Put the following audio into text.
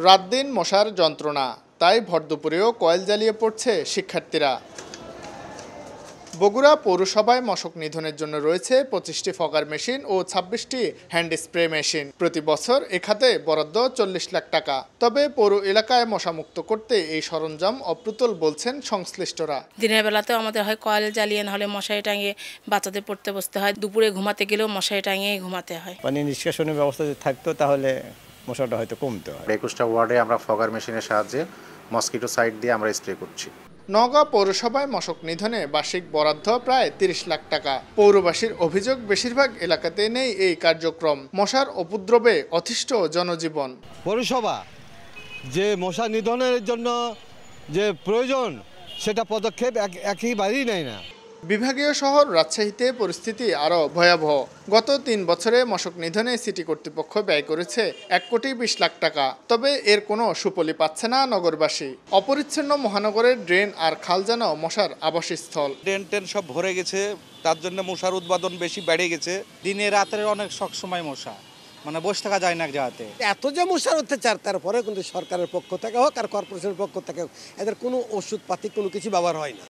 রাত দিন মশার যন্ত্রণা, তাই ভরদুপুরেও কয়েল জ্বালিয়ে পড়ছে শিক্ষার্থীরা। বগুড়া পৌরসভায় মশক নিধনের জন্য রয়েছে 25টি ফগার মেশিন ও 26টি হ্যান্ড স্প্রে মেশিন। প্রতি বছর এ খাতে বরাদ্দ 40 লাখ টাকা। তবে পৌর এলাকায় মশামুক্ত করতে এই সরঞ্জাম অপ্রতুল বলছেন সংশ্লিষ্টরা। দিনের বেলাতেও আমাদের হয় কয়েল জ্বালিয়ে, নাহলে মশারি টাঙিয়ে বাচ্চাদের পড়তে বসতে হয়। দুপুরে ঘুমাতে গেলেও মশারি টাঙিয়ে ঘুমাতে হয়। পানি নিষ্কাশনের ব্যবস্থা যদি থাকতো তাহলে মশাটা হয়তো কমতো। 21টা ওয়ার্ডে আমরা ফগার মেশিনের সাহায্যে মসকিটো সাইট দিয়ে আমরা স্প্রে করছি। নওগাঁ পৌরসভায় মশক নিধনে বার্ষিক বরাদ্দ প্রায় 30 লাখ টাকা। পৌরবাসীর অভিযোগ, বেশিরভাগ এলাকাতে নেই এই কার্যক্রম। মশার উপদ্রবে অতিষ্ঠ জনজীবন। পৌরসভা যে মশা নিধনের জন্য যে প্রয়োজন সেটা পদক্ষেপ একেবারেই নেয় না। বিভাগীয় শহর রাজশাহীতে পরিস্থিতি আরও ভয়াবহ। গত 3 বছরে মশক নিধনে সিটি কর্তৃপক্ষ ব্যয় করেছে 1,20,00,000 টাকা। তবে এর কোনো সুফলই পাচ্ছে না নগরবাসী। অপরিচ্ছন্ন মহানগরের ড্রেন আর খাল যেন মশার আবাসস্থল। ড্রেন সব ভরে গেছে, তার জন্য মশার উৎপাদন বেশি বেড়ে গেছে। দিনে রাতের অনেক সবসময় মশা, মানে বসে থাকা যায় না এক জায়গাতে। এত যে মশার অত্যাচার, তারপরে কিন্তু সরকারের পক্ষ থেকে হোক আর কর্পোরেশনের পক্ষ থেকে হোক, এদের কোনো ওষুধপাতি কোনো কিছু ব্যবহার হয় না।